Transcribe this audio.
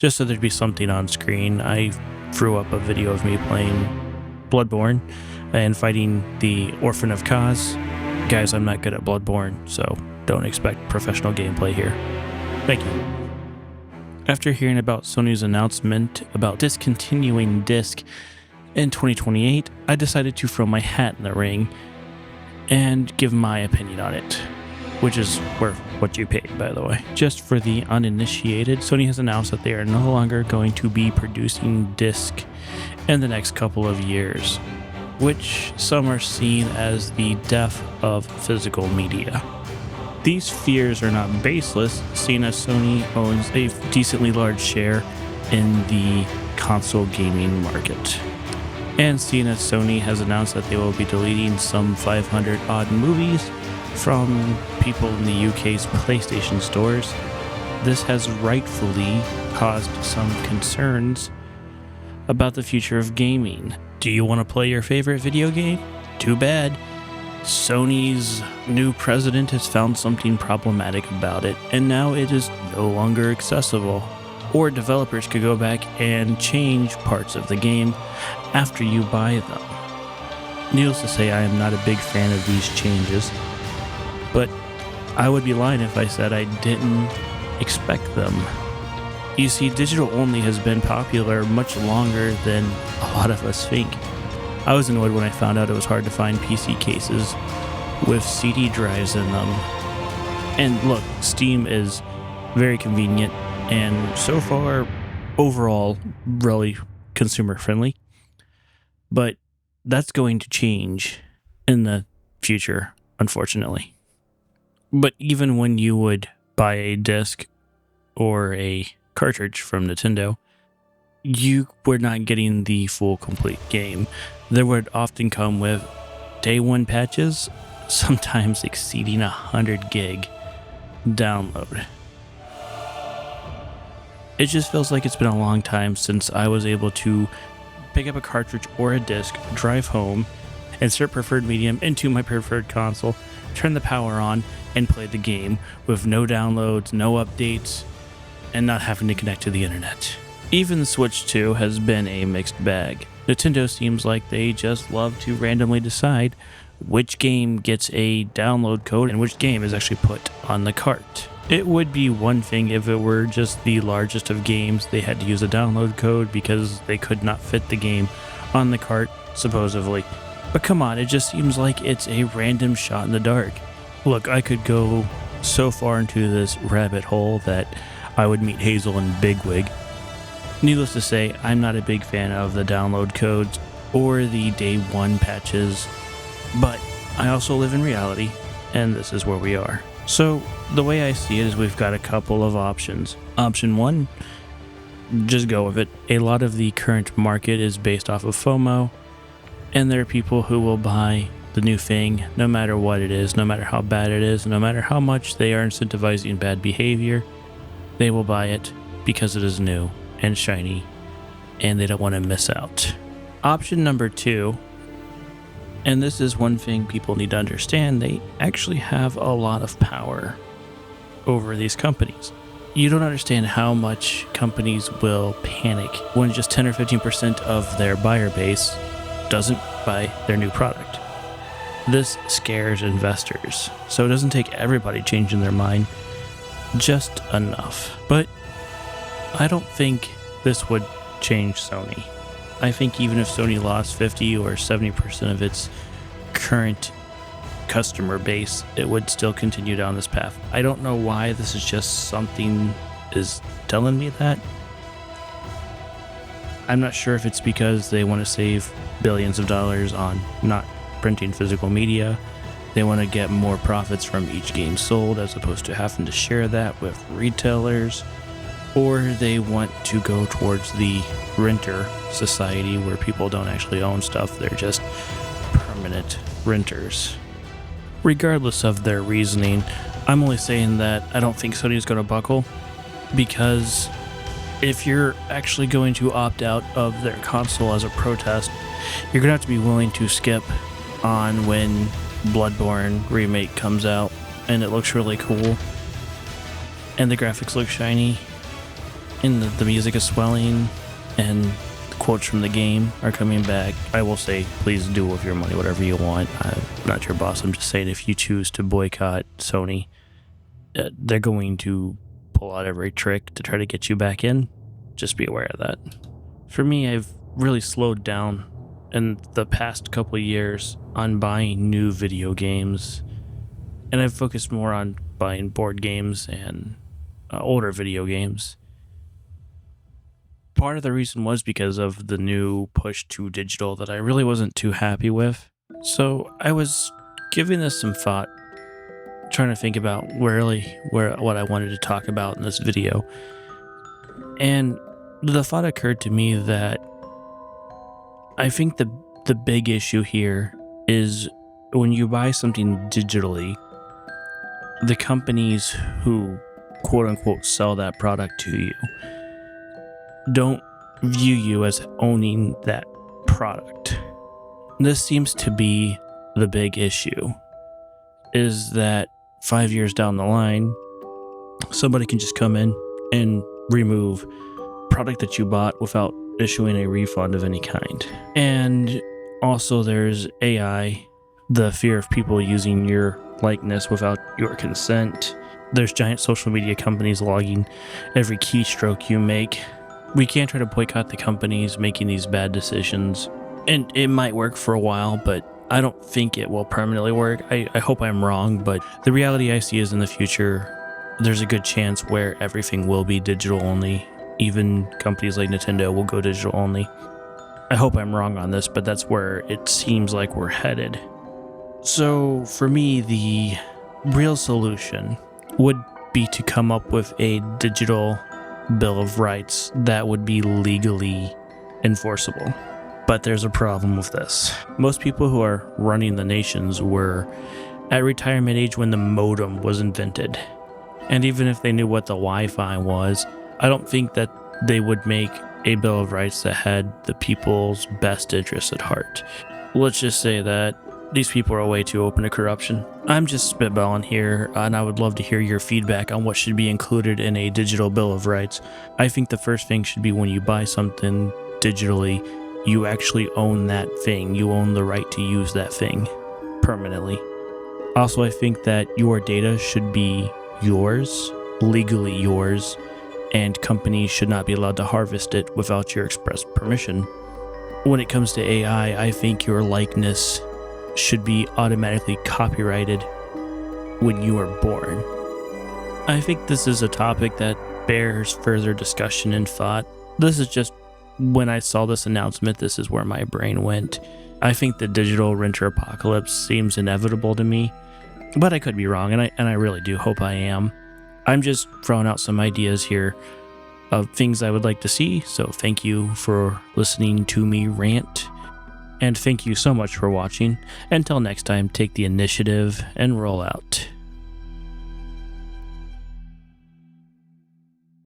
just so there'd be something on screen. I threw up a video of me playing Bloodborne and fighting the Orphan of Kaz. Guys, I'm not good at Bloodborne, so don't expect professional gameplay here. Thank you. After hearing about Sony's announcement about discontinuing disc in 2028, I decided to throw my hat in the ring and give my opinion on it, which is worth what you paid, by the way. Just for the uninitiated, Sony has announced that they are no longer going to be producing disc in the next couple of years, which some are seen as the death of physical media. These fears are not baseless, seeing as Sony owns a decently large share in the console gaming market. And seeing as Sony has announced that they will be deleting some 500 odd movies from people in the UK's PlayStation stores, this has rightfully caused some concerns about the future of gaming. Do you want to play your favorite video game? Too bad. Sony's new president has found something problematic about it, and now it is no longer accessible. Or developers could go back and change parts of the game after you buy them. Needless to say, I am not a big fan of these changes, but I would be lying if I said I didn't expect them. You see, digital only has been popular much longer than a lot of us think. I was annoyed when I found out it was hard to find PC cases with CD drives in them. And look, Steam is very convenient and so far, overall, really consumer friendly. But that's going to change in the future, unfortunately. But even when you would buy a disc or a cartridge from Nintendo, you were not getting the full complete game. There would often come with day one patches, sometimes exceeding 100 gig download. It just feels like it's been a long time since I was able to pick up a cartridge or a disc, drive home, insert preferred medium into my preferred console, turn the power on, and play the game with no downloads, no updates, and not having to connect to the internet. Even the Switch 2 has been a mixed bag. Nintendo seems like they just love to randomly decide which game gets a download code and which game is actually put on the cart. It would be one thing if it were just the largest of games they had to use a download code because they could not fit the game on the cart, supposedly. But come on, it just seems like it's a random shot in the dark. Look, I could go so far into this rabbit hole that I would meet Hazel and Bigwig. Needless to say, I'm not a big fan of the download codes or the day one patches, but I also live in reality, and this is where we are. So, the way I see it is we've got a couple of options. Option one, just go with it. A lot of the current market is based off of FOMO, and there are people who will buy the new thing no matter what it is, no matter how bad it is, no matter how much they are incentivizing bad behavior, they will buy it because it is new and shiny, and they don't want to miss out. Option number two, and this is one thing people need to understand, they actually have a lot of power over these companies. You don't understand how much companies will panic when just 10 or 15% of their buyer base doesn't buy their new product. This scares investors, so it doesn't take everybody changing their mind, just enough. But I don't think this would change Sony. I think even if Sony lost 50 or 70% of its current customer base, it would still continue down this path. I don't know why. This is just something is telling me that. I'm not sure if it's because they want to save billions of dollars on not printing physical media. They want to get more profits from each game sold as opposed to having to share that with retailers. Or they want to go towards the renter society where people don't actually own stuff, they're just permanent renters. Regardless of their reasoning, I'm only saying that I don't think Sony is going to buckle, because if you're actually going to opt out of their console as a protest, you're going to have to be willing to skip on when Bloodborne remake comes out and it looks really cool and the graphics look shiny. and the music is swelling, and the quotes from the game are coming back. I will say, please do with your money whatever you want. I'm not your boss. I'm just saying, if you choose to boycott Sony, they're going to pull out every trick to try to get you back in. Just be aware of that. For me, I've really slowed down in the past couple of years on buying new video games, and I've focused more on buying board games and older video games. Part of the reason was because of the new push to digital that I really wasn't too happy with. So I was giving this some thought, trying to think about what I wanted to talk about in this video. And the thought occurred to me that I think the big issue here is when you buy something digitally, the companies who quote unquote sell that product to you don't view you as owning that product. This seems to be the big issue, is that 5 years down the line, somebody can just come in and remove product that you bought without issuing a refund of any kind. And also there's AI, the fear of people using your likeness without your consent. There's giant social media companies logging every keystroke you make. We can't try to boycott the companies making these bad decisions. And it might work for a while, but I don't think it will permanently work. I hope I'm wrong, but the reality I see is in the future, there's a good chance where everything will be digital only. Even companies like Nintendo will go digital only. I hope I'm wrong on this, but that's where it seems like we're headed. So for me, the real solution would be to come up with a digital Bill of Rights that would be legally enforceable. But there's a problem with this. Most people who are running the nations were at retirement age when the modem was invented. And even if they knew what the Wi-Fi was, I don't think that they would make a Bill of Rights that had the people's best interests at heart. Let's just say that these people are way too open to corruption. I'm just spitballing here, and I would love to hear your feedback on what should be included in a digital Bill of Rights. I think the first thing should be when you buy something digitally, you actually own that thing. You own the right to use that thing permanently. Also, I think that your data should be yours, legally yours, and companies should not be allowed to harvest it without your express permission. When it comes to AI, I think your likeness should be automatically copyrighted when you are born. I think this is a topic that bears further discussion and thought. This is just, when I saw this announcement, this is where my brain went. I think the digital renter apocalypse seems inevitable to me, but I could be wrong, and I really do hope I am. I'm just throwing out some ideas here of things I would like to see, so thank you for listening to me rant. And thank you so much for watching. Until next time, take the initiative and roll out.